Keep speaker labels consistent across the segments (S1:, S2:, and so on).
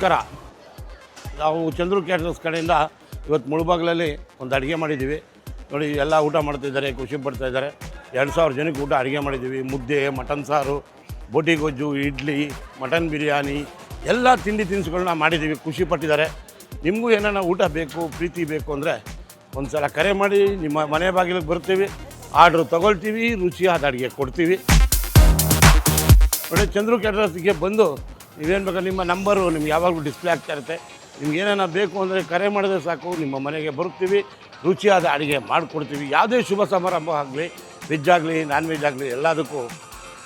S1: ನಮಸ್ಕಾರ. ನಾವು ಚಂದ್ರು ಕ್ಯಾಟ್ರರ್ಸ್ ಕಡೆಯಿಂದ ಇವತ್ತು ಮುಳುಬಾಗಿಲಲ್ಲಿ ಒಂದು ಅಡುಗೆ ಮಾಡಿದ್ದೀವಿ. ನೋಡಿ ಎಲ್ಲ ಊಟ ಮಾಡ್ತಾಯಿದ್ದಾರೆ, ಖುಷಿ ಪಡ್ತಾಯಿದ್ದಾರೆ. 2000 ಜನಕ್ಕೆ ಊಟ ಅಡುಗೆ ಮಾಡಿದ್ದೀವಿ. ಮುದ್ದೆ, ಮಟನ್ ಸಾರು, ಬೋಟಿ ಗೊಜ್ಜು, ಇಡ್ಲಿ, ಮಟನ್ ಬಿರಿಯಾನಿ ಎಲ್ಲ ತಿಂಡಿ ತಿನಿಸುಗಳನ್ನ ಮಾಡಿದ್ದೀವಿ. ಖುಷಿ ಪಟ್ಟಿದ್ದಾರೆ. ನಿಮಗೂ ಏನಾರ ಊಟ ಬೇಕು, ಪ್ರೀತಿ ಬೇಕು ಅಂದರೆ ಒಂದು ಸಲ ಕರೆ ಮಾಡಿ, ನಿಮ್ಮ ಮನೆ ಬಾಗಿಲಿಗೆ ಬರ್ತೀವಿ, ಆರ್ಡ್ರು ತೊಗೊಳ್ತೀವಿ, ರುಚಿಯಾದ ಅಡುಗೆ ಕೊಡ್ತೀವಿ. ನೋಡಿ ಚಂದ್ರು ಕ್ಯಾಟ್ರರ್ಸ್ಗೆ ಬಂದು ನೀವೇನು ಬೇಕಾದ್ರೆ ನಿಮ್ಮ ನಂಬರು ನಿಮ್ಗೆ ಯಾವಾಗಲೂ ಡಿಸ್ಪ್ಲೇ ಆಗ್ತಾ ಇರುತ್ತೆ. ನಿಮ್ಗೆ ಏನಾರ ಬೇಕು ಅಂದರೆ ಕರೆ ಮಾಡಿದ್ರೆ ಸಾಕು, ನಿಮ್ಮ ಮನೆಗೆ ಬರ್ತೀವಿ, ರುಚಿಯಾದ ಅಡುಗೆ ಮಾಡಿಕೊಡ್ತೀವಿ. ಯಾವುದೇ ಶುಭ ಸಮಾರಂಭ ಆಗಲಿ, ವೆಜ್ ಆಗಲಿ ನಾನ್ ವೆಜ್ ಆಗಲಿ ಎಲ್ಲದಕ್ಕೂ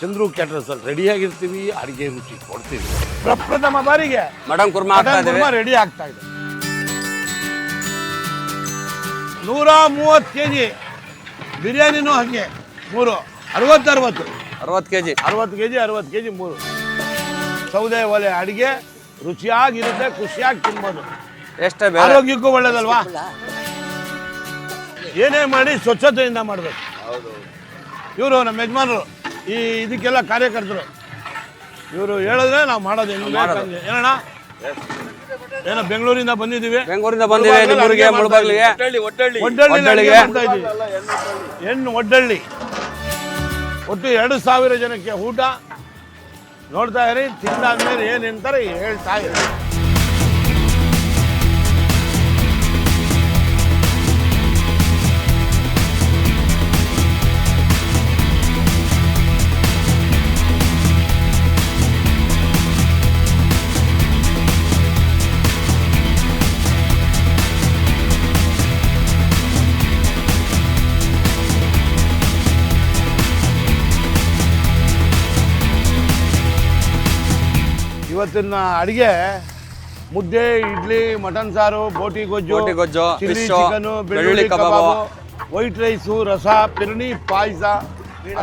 S1: ಚಂದ್ರು ಕ್ಯಾಟ್ರರ್ಸಲ್ಲಿ ರೆಡಿಯಾಗಿರ್ತೀವಿ, ಅಡುಗೆ ರುಚಿ ಕೊಡ್ತೀವಿ. ಪ್ರಪ್ರಥಮ ಬಾರಿಗೆ
S2: ಮಟನ್ ಕುರ್ಮಾ
S1: ರೆಡಿ ಆಗ್ತಾ ಇದೆ. 130 kg ಬಿರಿಯಾನಿನೂ ಹಾಗೆ 3 60 kg 60 kg 3 ಸೌದೆ ಒಲೆ ಅಡುಗೆ ರುಚಿಯಾಗಿರುತ್ತೆ, ಖುಷಿಯಾಗಿ ತಿನ್ಬೋದು.
S2: ಎಷ್ಟೇ
S1: ಆರೋಗ್ಯಕ್ಕೂ ಒಳ್ಳೇದಲ್ವಾ? ಏನೇ ಮಾಡಿ ಸ್ವಚ್ಛತೆಯಿಂದ ಮಾಡಬೇಕು. ಇವರು ನಮ್ಮ ಯಜಮಾನರು, ಈ ಇದಕ್ಕೆಲ್ಲ ಕಾರ್ಯಕರ್ತರು. ಇವರು ಹೇಳಿದ್ರೆ ನಾವು ಮಾಡೋದು ಹೆಂಗೆ ಬೇಕಂಗೆ. ಏನಣ್ಣ, ಏನೋ ಬೆಂಗಳೂರಿಂದ ಬಂದಿದ್ದೀವಿ.
S2: ನಿಮ್ಮೂರಿಗೆ ಮುಳುಬಾಗಿಲಿಗೆ
S1: ಒಡ್ಡಳ್ಳಿಗೆ ಅಂತ ಇದ್ದೀವಿ. ಹೆಣ್ಣು ಒಡ್ಡಳ್ಳಿ. ಒಟ್ಟು 2000 ಜನಕ್ಕೆ ಊಟ. ನೋಡ್ತಾ ಇರಿ, ತಿಂದಾದ್ಮೇಲೆ ಏನು ಅಂತಾರೆ ಹೇಳ್ತಾ ಇರಿ. ಇವತ್ತಿನ ಅಡುಗೆ ಮುದ್ದೆ, ಇಡ್ಲಿ, ಮಟನ್ ಸಾರು, ಬೋಟಿ ಗೊಜ್ಜು, ಚಿಲ್ಲಿ ಚಿಕನು, ಬೆಳ್ಳುಳ್ಳಿ ಕಬಾಬು, ವೈಟ್ ರೈಸು, ರಸ, ಪಿರ್ಣಿ, ಪಾಯಸ.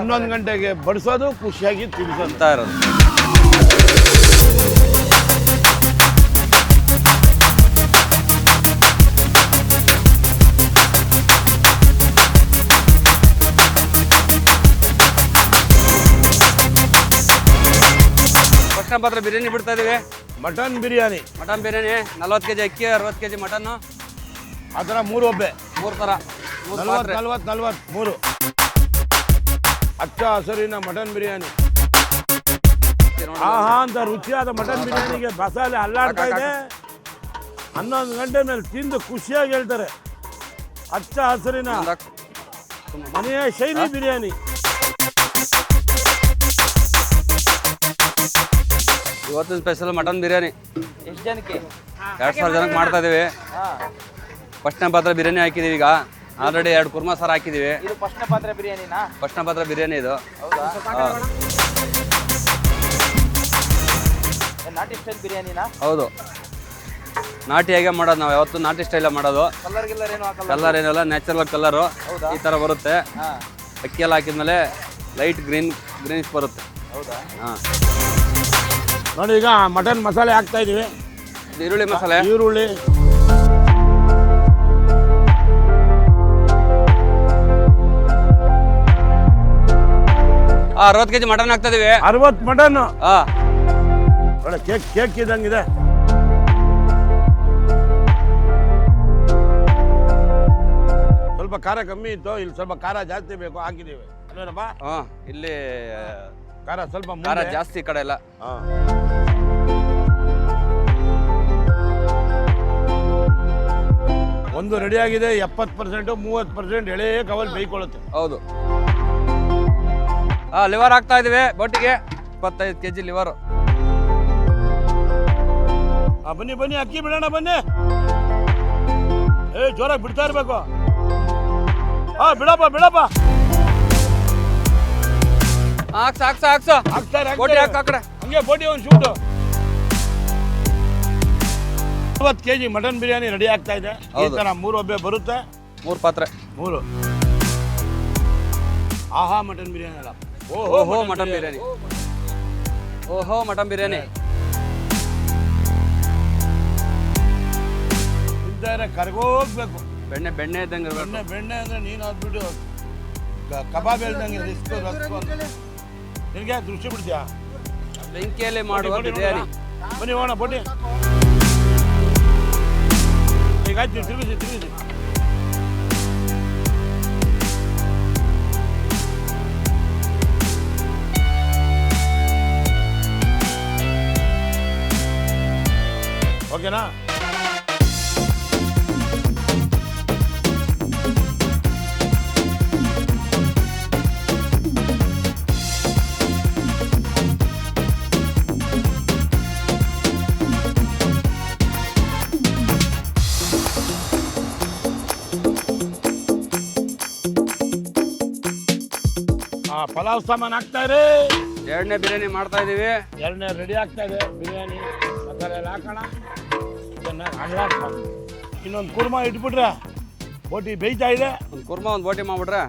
S1: 11 ಗಂಟೆಗೆ ಬಡಿಸೋದು, ಖುಷಿಯಾಗಿ ತಿನ್ನಿಸ್ತಾ ಇರೋದು.
S2: ಪಾತ್ರ ಬಿರಿಯಾನಿ ಬಿಡ್ತಾ ಇದೀವಿ.
S1: ಮಟನ್ ಬಿರಿಯಾನಿ
S2: 40 kg ಅಕ್ಕಿ, 60 kg ಮಟನ್ನು,
S1: ಆ ಥರ 3 ಒಬ್ಬೆ,
S2: 3 ಥರ
S1: 40 ಹಚ್ಚ ಹಸಿರಿನ ಮಟನ್ ಬಿರಿಯಾನಿ. ಆಹಾ ಅಂತ ರುಚಿಯಾದ ಮಟನ್ ಬಿರಿಯಾನಿಗೆ ಮಸಾಲೆ ಅಲ್ಲಾಡ್ತಾ ಇದೆ. 11 ಗಂಟೆ ಮೇಲೆ ತಿಂದು ಖುಷಿಯಾಗಿ ಹೇಳ್ತಾರೆ. ಹಚ್ಚ ಹಸಿರಿನ ಮನೆಯ ಶೈಲಿ ಬಿರಿಯಾನಿ.
S2: ಇವತ್ತಿನ ಸ್ಪೆಷಲ್ ಮಟನ್ ಬಿರಿಯಾನಿ.
S3: ಎಷ್ಟು ಜನಕ್ಕೆ?
S2: 2000 ಜನಕ್ಕೆ ಮಾಡ್ತಾ ಇದೀವಿ. ಫಸ್ಟ್ನೇ ಪಾತ್ರೆ ಬಿರಿಯಾನಿ ಹಾಕಿದೀವಿ. ಈಗ ಆಲ್ರೆಡಿ 2 ಕುರ್ಮಾ ಸಾರು ಹಾಕಿದೀವಿ.
S3: ಇದು ಫಸ್ಟ್ನೇ ಪಾತ್ರೆ ಬಿರಿಯಾನಿನಾ?
S2: ಫಸ್ಟ್ನೇ ಪಾತ್ರೆ ಬಿರಿಯಾನಿ ಇದು.
S3: ಹೌದಾ? ನಾಟಿ ಸ್ಟೈಲ್ ಬಿರಿಯಾನಿನಾ?
S2: ಹೌದು, ನಾಟಿಯಾಗೆ ಮಾಡೋದು. ನಾವು ಯಾವತ್ತು ನಾಟಿ ಸ್ಟೈಲ ಮಾಡೋದು. ಕಲರ್ ಏನಿಲ್ಲ, ನ್ಯಾಚುರಲ್ ಕಲರು ಈ ಥರ ಬರುತ್ತೆ. ಅಕ್ಕಿ ಎಲ್ಲ ಹಾಕಿದ್ಮೇಲೆ ಲೈಟ್ ಗ್ರೀನ್ಸ್ ಬರುತ್ತೆ.
S3: ಹೌದಾ?
S2: ಹಾಂ,
S1: ನೋಡಿ ಈಗ ಮಟನ್ ಮಸಾಲೆ ಹಾಕ್ತಾ ಇದೀವಿ.
S2: ಈರುಳ್ಳಿ ಮಸಾಲೆ,
S1: ಈರುಳ್ಳಿ,
S2: ಆ 60 kg ಮಟನ್ ಹಾಕ್ತಾ ಇದೀವಿ.
S1: 60 ಮಟನ್.
S2: ಹಾಂ,
S1: ಒಳ್ಳೆ ಕೇಕ್ ಇದ್ದಂಗಿದೆ. ಸ್ವಲ್ಪ ಖಾರ ಕಮ್ಮಿ ಇತ್ತು, ಇಲ್ಲಿ ಸ್ವಲ್ಪ ಖಾರ ಜಾಸ್ತಿ ಬೇಕು, ಹಾಕಿದೀವಿ. ಅಲ್ವೇನಪ್ಪ?
S2: ಹಾಂ, ಇಲ್ಲಿ
S1: ಖಾರ ಸ್ವಲ್ಪ
S2: ಖಾರ ಜಾಸ್ತಿ ಈ ಕಡೆ ಎಲ್ಲ.
S1: ಒಂದು ರೆಡಿ ಆಗಿದೆ. 70% 30% ಎಳೆ ಕವಲ್ ಬೇಯ್ಕೊಳ್ಳುತ್ತೆ.
S2: ಹೌದು. ಲಿವರ್ ಹಾಕ್ತಾ ಇದೀವಿ ಬೋಟಿಗೆ. 25 kg ಲಿವರು.
S1: ಬನ್ನಿ ಅಕ್ಕಿ ಬಿಡೋಣ, ಬನ್ನಿ. ಜೋರಾಗಿ ಬಿಡ್ತಾ ಇರ್ಬೇಕು. ಬಿಡಪ್ಪ.
S2: ಹಾಕ್ಸ ಬೋಟಿ ಹಾಕ ಆ ಕಡೆ.
S1: ಹಂಗೆ ಬೋಟಿ ಒಂದು shoot. 50 kg mutton biryani ready ಆಗ್ತಾ ಇದೆ. ಈ ತರ 3 ಒಬ್ಬೆ ಬರುತ್ತೆ.
S2: 3 ಪಾತ್ರೆ
S1: 3. ಆಹಾ ಮಟನ್ ಬಿರಿಯಾನಿ ಅಲ್ಲ,
S2: ಓಹೋ ಮಟನ್ ಬಿರಿಯಾನಿ. ಓಹೋ ಮಟನ್ ಬಿರಿಯಾನಿ.
S1: ತಿಂತಾರೆ ಕರ್ಗೋಗ್ಬೇಕು.
S2: ಬೆಣ್ಣೆ ಇದ್ದಂಗೆ
S1: ಬೆಣ್ಣೆ ಅಂದ್ರೆ ನೀನು ಹಾಕ್ಬಿಟ್ಟು ಕಬಾಬ್ ಹೇಳ್ದಂಗೆ ರಿಸ್ಕ್ ನಿನಗೆ ದೃಷ್ಟಿ ಬಿಡ್ತೀಯಾ?
S2: ಬೆಂಕಿಯಲ್ಲಿ ಮಾಡುವ ಬಿರಿಯಾನಿ.
S1: ಬನ್ನಿ ಹೋಗೋಣ ಬೋಟಿ. ಈಗ ಆಯ್ತು ತಿರುಗಿಸಿ. ಓಕೆನಾ? ಪಲಾವ್ ಸಾಮಾನು ಹಾಕ್ತಾ ಇರಿ.
S2: ಎರಡನೇ ಬಿರಿಯಾನಿ ಮಾಡ್ತಾ ಇದೀವಿ.
S1: ಎರಡನೇ ರೆಡಿ ಆಗ್ತಾ ಇದೆ. ಬಿರಿಯಾನಿ ಮಸಾಲೆ ಎಲ್ಲ ಹಾಕೋಣ. ಚೆನ್ನಾಗಿ ಹಣ್ಣಾಕ ಇನ್ನೊಂದು ಕುರ್ಮಾ ಇಟ್ಬಿಟ್ರೆ ಬೋಟಿ ಬೇಯ್ತಾ ಇದೆ.
S2: ಒಂದು ಕುರ್ಮಾ ಒಂದು ಬೋಟಿ ಮಾಡ್ಬಿಟ್ರೆ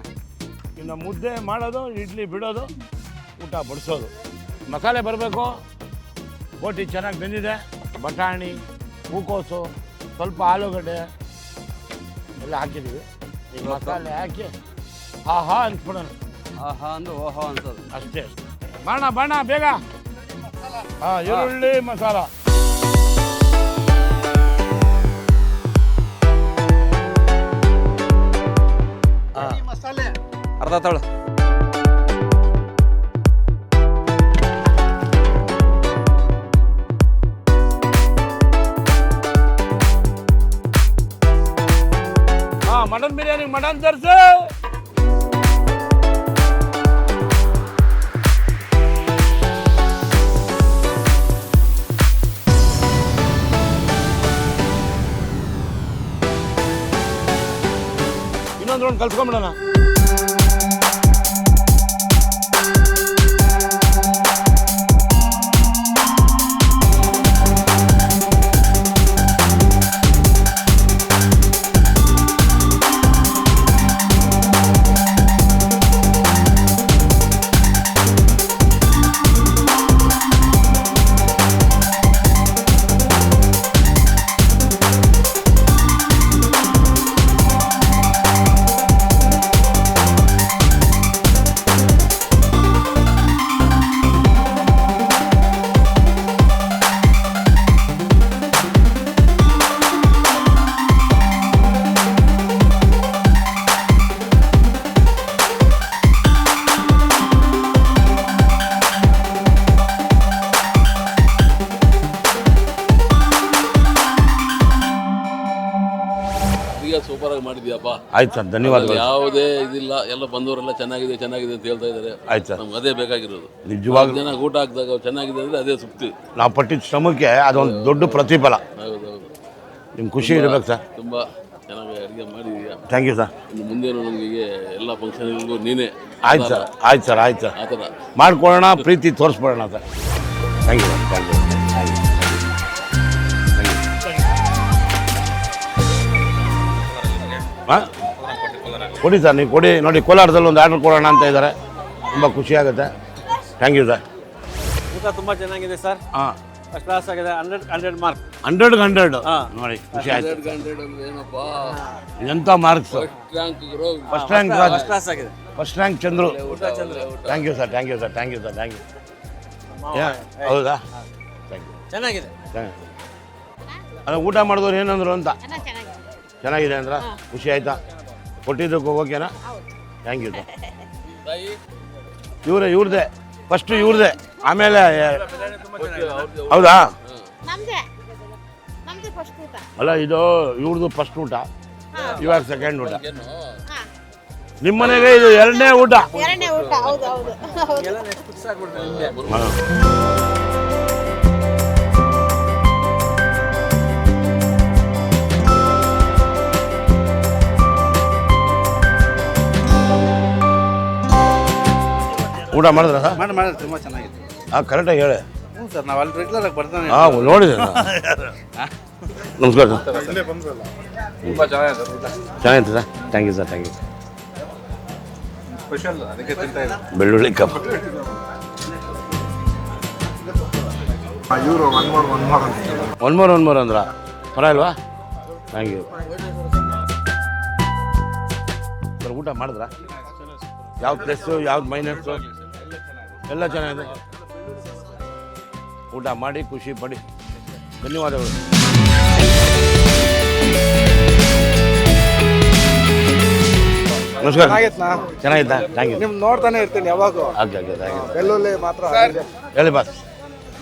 S1: ಇನ್ನು ಮುದ್ದೆ ಮಾಡೋದು, ಇಡ್ಲಿ ಬಿಡೋದು, ಊಟ ಬಡಿಸೋದು. ಮಸಾಲೆ ಬರಬೇಕು. ಬೋಟಿ ಚೆನ್ನಾಗಿ ಬೆಂದಿದೆ. ಬಟಾಣಿ, ಹೂಕೋಸು, ಸ್ವಲ್ಪ ಆಲೂಗಡ್ಡೆ ಎಲ್ಲ ಹಾಕಿದ್ದೀವಿ. ಈ ಮಸಾಲೆ ಹಾಕಿ ಆಹಾ ಅನ್ಸ್ಬಿಡೋಣ.
S2: ಆಹಾ ಅಂದು ಓಹೋ ಅನ್ಸೋದು
S1: ಅಷ್ಟೇ. ಬಾಣ ಬೇಗ. ಈರುಳ್ಳಿ ಮಸಾಲ.
S2: ಅರ್ಧ ತಳು.
S1: ಮಟನ್ ಬಿರಿಯಾನಿ ಮಟನ್ ತರಿಸಿ. ಇನ್ನೊಂದು ರೌಂಡ್ ಕಲ್ಸ್ಕೊಂಬಿಡೋಣ.
S4: ಸೂಪರ್ ಆಗಿ ಮಾಡಿದ್ಯಪ್ಪ.
S1: ಆಯ್ತು ಸರ್, ಧನ್ಯವಾದಗಳು.
S4: ಯಾವುದೇ ಇದಿಲ್ಲ, ಎಲ್ಲ ಬಂದವರೆಲ್ಲ ಚೆನ್ನಾಗಿದೆ ಅಂತ ಹೇಳ್ತಾ ಇದ್ದಾರೆ.
S1: ಆಯ್ತು ಸರ್,
S4: ನಮ್ಗೆ ಅದೇ ಬೇಕಾಗಿರೋದು.
S1: ನಿಜವಾಗ್ಲೂ
S4: ಜನ ಊಟ ಹಾಕಿದಾಗ ಚೆನ್ನಾಗಿದೆ ಅಂದ್ರೆ ಅದೇ ಸುಪ್ತಿ.
S1: ನಾವು ಪಟ್ಟಿದ ಶ್ರಮಕ್ಕೆ ಅದೊಂದು ದೊಡ್ಡ ಪ್ರತಿಫಲ.
S4: ಹೌದೌದು,
S1: ನಿಮ್ಗೆ ಖುಷಿ ಇರಬೇಕು ಸರ್.
S4: ತುಂಬ ಚೆನ್ನಾಗಿ ಅಡುಗೆ ಮಾಡಿದೀಯಾ.
S1: Thank you sir.
S4: ಮುಂದೇನು ನಮಗೆ ಎಲ್ಲ ಫಂಕ್ಷನ್ಗಳಿಗೂ ನೀನೇ.
S1: ಆಯ್ತು ಸರ್, ಆಯ್ತು ಸರ್, ಆಯ್ತು ಸರ್,
S4: ಆ ಥರ
S1: ಮಾಡ್ಕೊಳ್ಳೋಣ, ಪ್ರೀತಿ ತೋರಿಸ್ಬಿಡೋಣ sir. Thank you sir, thank you. ಹಾಂ ಕೊಡಿ ಸರ್, ನೀವು ಕೊಡಿ. ನೋಡಿ, ಕೋಲಾರದಲ್ಲಿ ಒಂದು ಆರ್ಡರ್ ಕೊಡೋಣ ಅಂತ ಇದ್ದಾರೆ. ತುಂಬ ಖುಷಿ ಆಗುತ್ತೆ. Thank you sir.
S5: ಊಟ ತುಂಬ ಚೆನ್ನಾಗಿದೆ ಸರ್.
S1: ಹಾಂ,
S5: ಫಸ್ಟ್ ಕ್ಲಾಸ್ ಆಗಿದೆ. 100 ಮಾರ್ಕ್.
S1: 100 ನೋಡಿ, ಖುಷಿ ಆಯ್ತು.
S4: 100 ಅಂದ್ರೆ ಏನಪ್ಪಾ,
S1: ಎಂಥ marks.
S4: Rank
S1: first rank
S5: first class ಆಗಿದೆ.
S1: First rank Chandru. Thank you sir, thank you sir, thank you sir, thank you. ಹೌದಾ? Thank you.
S5: ಚೆನ್ನಾಗಿದೆ.
S1: ಅದ ಊಟ ಮಾಡಿದವ್ರು ಏನಂದ್ರು ಅಂತ. ಚೆನ್ನಾಗಿದೆ ಅಂದ್ರ ಖುಷಿ ಆಯ್ತಾ? ಕೊಟ್ಟಿದ್ದಕ್ಕೆ ಓಕೆನಾ? Thank you sir. ಇವ್ರದ್ದೇ ಫಸ್ಟ್ ಇವ್ರದ್ದೇ, ಆಮೇಲೆ ಹೌದಾ? ಅಲ್ಲ, ಇದು ಇವ್ರದ್ದು ಫಸ್ಟ್ ಊಟ, ಇವಾಗ ಸೆಕೆಂಡ್ ಊಟ. ನಿಮ್ಮನೆಗೆ ಇದು ಎರಡನೇ ಊಟ. ಊಟ ಮಾಡಿದ್ರ ಸರ್?
S5: ಮಾಡಿ ತುಂಬ ಚೆನ್ನಾಗಿದೆ.
S1: ಹಾಂ, ಕರೆಕ್ಟಾಗಿ ಹೇಳಿ.
S5: ಹ್ಞೂ ಸರ್, ನಾವು ಅಲ್ಲಿ ರೆಗ್ಯುಲರ್ ಆಗಿ ಬರ್ತಾನೆ.
S1: ಹಾಂ, ನೋಡಿದೆ. ನಮಸ್ಕಾರ ಸರ್.
S5: ತುಂಬ ಚೆನ್ನಾಗಿದೆ ಊಟ.
S1: ಚೆನ್ನಾಗಿತ್ತು sir. Thank you sir, thank you.
S5: Special, ಅದಕ್ಕೆ ತಿಂತಾ ಇದ್ದೀನಿ.
S1: ಬೆಳ್ಳುಳ್ಳಿ ಕಪ್.
S6: ಇವರು
S1: ಒನ್ ಮೋರ್ ಅಂದ್ರ ಪರವಾಗಿಲ್ವಾ? Thank you sir. ಊಟ ಮಾಡಿದ್ರಾ? ಯಾವ ಪ್ಲೇಸು, ಯಾವ್ದು ಮೈನಸ್ಸು ಎಲ್ಲ ಚೆನ್ನಾಗಿದೆ. ಊಟ ಮಾಡಿ ಖುಷಿ ಪಡಿ. ಧನ್ಯವಾದಗಳು. ನಮಸ್ಕಾರ. ಚೆನ್ನಾಗಿತ್ತಾ? Thank you.
S5: ನಿಮ್ ನೋಡ್ತಾನೆ ಇರ್ತೀನಿ ಯಾವಾಗೂ.
S1: Okay okay thank you.
S5: ಬೆಳ್ಳುಳ್ಳಿ ಮಾತ್ರ
S1: ಹೇಳಿ ಬಾಸ್.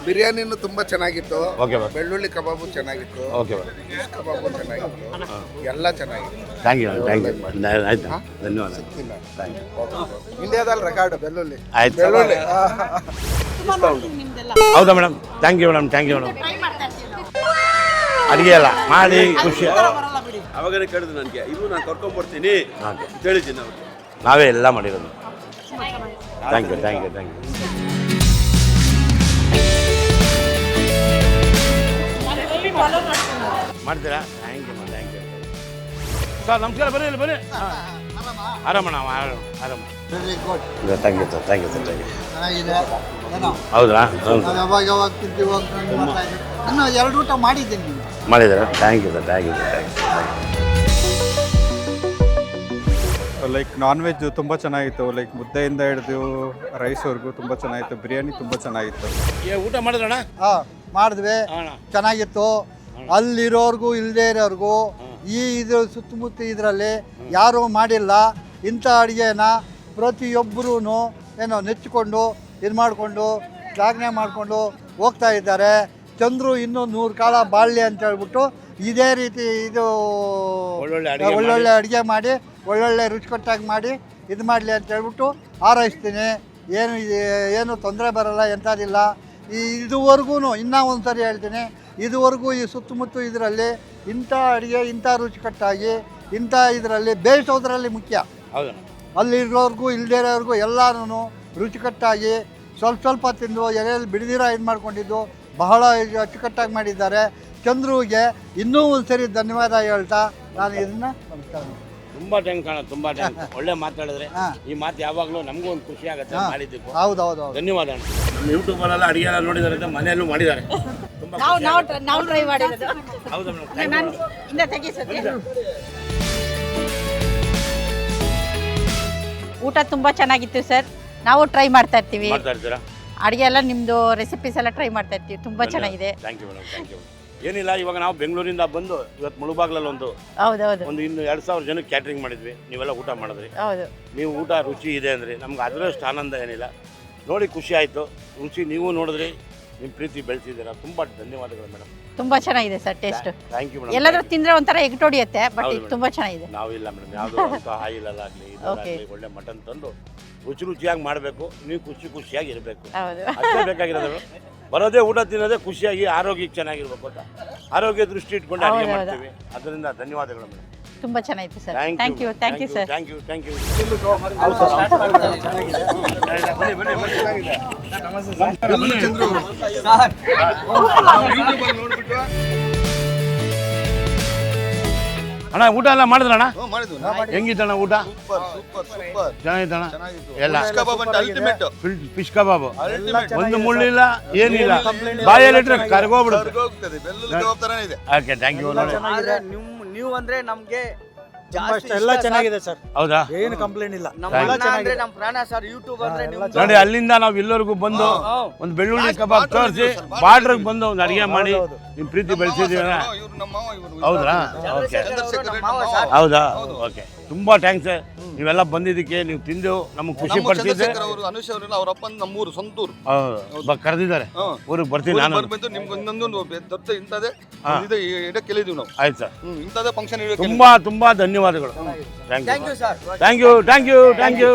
S6: ಬಿರಿಯಾನಿನೂ ತುಂಬ ಚೆನ್ನಾಗಿತ್ತು.
S1: Okay boss.
S6: ಬೆಳ್ಳುಳ್ಳಿ ಕಬಾಬು ಚೆನ್ನಾಗಿತ್ತು.
S1: Okay boss.
S6: ಫಿಶ್ ಕಬಾಬು ಚೆನ್ನಾಗಿತ್ತು. ಎಲ್ಲ ಚೆನ್ನಾಗಿತ್ತು.
S1: Thank you thank you. ಆಯ್ತಾ? ಧನ್ಯವಾದ. Thank you.
S5: ಇಂಡಿಯಾದಲ್ಲಿ ರೆಕಾರ್ಡ್ ಬೆಳ್ಳುಳ್ಳಿ.
S1: ಆಯ್ತು.
S6: ಬೆಳ್ಳುಳ್ಳಿ
S1: ಹೌದಾ madam? Thank you madam. Thank you madam. ಅಡುಗೆ ಎಲ್ಲ ಮಾಡಿ ಖುಷಿ.
S7: ಅವಾಗನೇ ಕೇಳಿದ್ರು ನನಗೆ, ಇದು ನಾನು ಕರ್ಕೊಂಡ್ಬರ್ತೀನಿ
S1: ಓಕೆ.
S7: ಹೇಳಿದ್ದೀನಿ ಅವ್ರಿಗೆ.
S1: ನಾವೇ ಎಲ್ಲ ಮಾಡಿರೋದು. Thank you thank you thank you. ಮಾಡ್ತೀರಾ? Thank you thank you. Sir ನಮಸ್ಕಾರ. ಬನ್ನಿ ಇಲ್ಲಿ ಬನ್ನಿ. ಆರಾಮಣ್ಣ ಆರಾಮ.
S8: Very good.
S1: Thank you sir thank you sir thank you.
S8: ಚೆನ್ನಾಗಿದೆ ಏನೋ
S1: ಹೌದಾ? ಹೌದು
S8: ನಾವು ಯಾವಾಗ ತಿಂತೀವಿ ಅಂತ ಮಾಡ್ತಾ ಇದ್ದೀವಿ. ಇನ್ನು 2 ಊಟ ಮಾಡಿದ್ದೀನಿ ನೀವು.
S1: ಮಾಡಿದ್ದೀರಾ? Thank you sir thank you sir thank you.
S9: Like non veg ತುಂಬ ಚೆನ್ನಾಗಿತ್ತು. ಲೈಕ್ ಮುದ್ದೆಯಿಂದ ಹಿಡಿದು ರೈಸ್ವರೆಗೂ ತುಂಬ ಚೆನ್ನಾಗಿತ್ತು. ಬಿರಿಯಾನಿ ತುಂಬ ಚೆನ್ನಾಗಿತ್ತು.
S1: ಊಟ ಮಾಡಿದ್ರಣ್ಣ?
S8: ಹಾಂ ಮಾಡಿದ್ವಿ,
S1: ಅಣ್ಣ
S8: ಚೆನ್ನಾಗಿತ್ತು. ಅಲ್ಲಿರೋರ್ಗೂ ಇಲ್ಲದೇ ಇರೋರ್ಗೂ ಇದು ಸುತ್ತಮುತ್ತ ಇದರಲ್ಲಿ ಯಾರೂ ಮಾಡಿಲ್ಲ ಇಂಥ ಅಡುಗೆನ. ಪ್ರತಿಯೊಬ್ಬರೂ ಏನೋ ನೆಚ್ಚಿಕೊಂಡು ಇದು ಮಾಡಿಕೊಂಡು ಶ್ಲಾಘನೆ ಮಾಡಿಕೊಂಡು ಹೋಗ್ತಾ ಇದ್ದಾರೆ. ಚಂದ್ರು ಇನ್ನೂ 100 ಕಾಲ ಬಾಳಲಿ ಅಂತ ಹೇಳ್ಬಿಟ್ಟು ಇದೇ ರೀತಿ ಇದು ಒಳ್ಳೊಳ್ಳೆ ಅಡುಗೆ ಮಾಡಿ ಒಳ್ಳೊಳ್ಳೆ ರುಚಿಕಟ್ಟಾಗಿ ಮಾಡಿ ಇದು ಮಾಡಲಿ ಅಂತ ಹೇಳ್ಬಿಟ್ಟು ಹಾರೈಸ್ತೀನಿ. ಏನು ತೊಂದರೆ ಬರಲ್ಲ, ಎಂಥದಿಲ್ಲ. ಇದುವರೆಗೂ ಇನ್ನೂ ಒಂದು ಸರಿ ಹೇಳ್ತೀನಿ, ಇದುವರೆಗೂ ಈ ಸುತ್ತಮುತ್ತ ಇದರಲ್ಲಿ ಇಂಥ ಅಡುಗೆ ಇಂಥ ರುಚಿಕಟ್ಟಾಗಿ ಇಂಥ ಇದರಲ್ಲಿ ಬೇಯಿಸೋದ್ರಲ್ಲಿ ಮುಖ್ಯ.
S1: ಹೌದಾ?
S8: ಅಲ್ಲಿರೋರ್ಗೂ ಇಲ್ಲದೇ ಇರೋರ್ಗೂ ಎಲ್ಲರೂ ರುಚಿಕಟ್ಟಾಗಿ ಸ್ವಲ್ಪ ತಿಂದು ಎಲೆಯಲ್ಲಿ ಬಿಡದಿರ ಇದು ಮಾಡ್ಕೊಂಡಿದ್ದು ಬಹಳ ಅಚ್ಚುಕಟ್ಟಾಗಿ ಮಾಡಿದ್ದಾರೆ. ಚಂದ್ರುಗೆ ಇನ್ನೂ ಒಂದು ಸರಿ ಧನ್ಯವಾದ ಹೇಳ್ತಾ ನಾನು ಇದನ್ನು ನಮಸ್ಕಾರ.
S1: ತುಂಬ ಥ್ಯಾಂಕ್ಸ್ ಅಣ್ಣ, ತುಂಬ ಥ್ಯಾಂಕ್ಸ್. ಒಳ್ಳೆ ಮಾತಾಡಿದ್ರೆ ಈ ಮಾತು ಯಾವಾಗಲೂ ನಮಗೂ ಒಂದು ಖುಷಿ ಆಗುತ್ತೆ ಮಾಡಿದ್ದಕ್ಕೂ.
S8: ಹೌದು.
S1: ಧನ್ಯವಾದ ಅಣ್ಣ. ಯೂಟ್ಯೂಬಲ್ಲೆಲ್ಲ ಅಡುಗೆ ಎಲ್ಲ ನೋಡಿದ್ದಾರೆ ಅಂತ ಮನೆಯಲ್ಲೂ ಮಾಡಿದ್ದಾರೆ. ತುಂಬ
S10: ನಾವು ಟ್ರೈ ಮಾಡಿರೋದು.
S1: ಹೌದಾ ಮೇಡಮ್?
S10: ಊಟ ತುಂಬಾ ಚೆನ್ನಾಗಿತ್ತು ಸರ್. ನಾವು ಟ್ರೈ ಮಾಡ್ತಾ ಇರ್ತೀವಿ.
S1: ಮಾಡ್ತಾ ಇರ್ತೀರಾ?
S10: ಅಡುಗೆ ಎಲ್ಲ ನಿಮ್ಮದು ರೆಸಿಪೀಸ್ ಎಲ್ಲ ಟ್ರೈ ಮಾಡ್ತಾ ಇರ್ತೀವಿ. ತುಂಬಾ ಚೆನ್ನಾಗಿದೆ.
S1: Thank you madam thank you. ಏನಿಲ್ಲ, ಇವಾಗ ನಾವು ಬೆಂಗಳೂರಿಂದ ಬಂದು ಇವತ್ತು ಮುಳುಬಾಗ್ಲಲ್ಲಿ ಒಂದು ಇನ್ನು 2000 ಜನಕ್ಕೆ ಕ್ಯಾಟ್ರಿಂಗ್ ಮಾಡಿದ್ವಿ. ನೀವೆಲ್ಲ ಊಟ ಮಾಡಿದ್ರಿ.
S10: ಹೌದು.
S1: ನೀವು ಊಟ ರುಚಿ ಇದೆ ಅಂದರೆ ನಮ್ಗೆ ಅದರಷ್ಟು ಆನಂದ ಏನಿಲ್ಲ. ನೋಡಿ ಖುಷಿ ಆಯಿತು. ರುಚಿ ನೀವು ನೋಡಿದ್ರಿ, ನಿಮ್ಮ ಪ್ರೀತಿ ಬೆಳೆಸಿದ್ದೀರಾ. ತುಂಬ ಧನ್ಯವಾದಗಳು ಮೇಡಮ್.
S10: ತುಂಬಾ ಚೆನ್ನಾಗಿದೆ sir taste.
S1: Thank you madam.
S10: ಎಲ್ಲಾದ್ರೂ ತಿಂದ್ರೆ ಒಂಥರ ಎಗ್ಟೊಡಿಯುತ್ತೆ, ಬಟ್ ಇದು ತುಂಬಾ ಚೆನ್ನಾಗಿದೆ.
S1: ನಾವಿಲ್ಲ ಮೇಡಮ್, ಯಾವುದೋ ಅಂತ ಆಯಿಲಲ್ಲಾಗಲಿ ಇದಲ್ಲಾಗಲಿ ಒಳ್ಳೆ ಮಟನ್ ತಂದು ರುಚಿಯಾಗಿ ಮಾಡಬೇಕು. ನೀವು ಖುಷಿಯಾಗಿ ಇರಬೇಕು. ಅಷ್ಟೇ ಬೇಕಾಗಿರೋದು. ಬರೋದೇ ಊಟ ತಿನ್ನೋದೇ ಖುಷಿಯಾಗಿ ಆರೋಗ್ಯಕ್ಕೆ ಚೆನ್ನಾಗಿರ್ಬೇಕು ಅಂತ ಆರೋಗ್ಯ ದೃಷ್ಟಿ ಇಟ್ಕೊಂಡು ಅಡುಗೆ ಮಾಡ್ತೀವಿ. ಅದರಿಂದ ಧನ್ಯವಾದಗಳು ಮೇಡಮ್.
S10: ತುಂಬಾ ಚೆನ್ನಾಗಿತ್ತು sir. Thank you sir.
S1: Thank you. ಅಣ್ಣ ಊಟ ಎಲ್ಲ ಮಾಡಿದ್ರಣ್ಣ? ಹೆಂಗಿತ್ತಣ್ಣ ಊಟ? ಚೆನ್ನಾಗಿತ್ತಣ್ಣ ಎಲ್ಲ? ಫಿಶ್ ಕಬಾಬ್ ಒಂದು ಮುಳ್ಳಿಲ್ಲ ಏನಿಲ್ಲ, ಬಾಯಲ್ಲಿಟ್ರೆ ಕರ್ಗೋಗ್ಬಿಡುತ್ತೆ. Okay thank you.
S3: ನೀವು ಅಂದ್ರೆ ನಮ್ಗೆ
S5: ಎಲ್ಲ ಚೆನ್ನಾಗಿದೆ ಸರ್.
S1: ಹೌದಾ?
S5: ಏನು ಕಂಪ್ಲೇಂಟ್ ಇಲ್ಲ.
S3: ಅಂದ್ರೆ ನಮ್ ಪ್ರಾಣ ಸರ್. ಯೂಟ್ಯೂಬ್ ಅಂದ್ರೆ
S1: ನೋಡಿ, ಅಲ್ಲಿಂದ ನಾವು ಇಲ್ಲವರೆಗೂ ಬಂದು ಒಂದು ಬೆಳ್ಳುಳ್ಳಿ ಕಬಾಬ್ ತೋರಿಸಿ ಬಾರ್ಡ್ರಿಗೆ ಬಂದು ಒಂದು ಅಡುಗೆ ಮಾಡಿ ನಿಮ್ಮ ಪ್ರೀತಿ ಬೆಳೆಸಿದ್ದೀರ. ಹೌದಾ? ಓಕೆ. ಹೌದಾ? ಓಕೆ. ತುಂಬ ಥ್ಯಾಂಕ್ಸ್. ನೀವೆಲ್ಲ ಬಂದಿದ್ದಕ್ಕೆ, ನೀವು ತಿಂದು ನಮಗೆ ಖುಷಿ ಪಡಿಸಿದ್ದೆ.
S6: ನಮ್ಮೂರು ಸ್ವಂತೂರು
S1: ಕರೆದಿದ್ದಾರೆ. ಊರಿಗೆ ಬರ್ತೀನಿ ನಾನು. ಆಯ್ತು ಸರ್.
S6: ಇಂಥದೇ ಫಂಕ್ಷನ್
S1: ತುಂಬ ಧನ್ಯವಾದಗಳು. Thank you.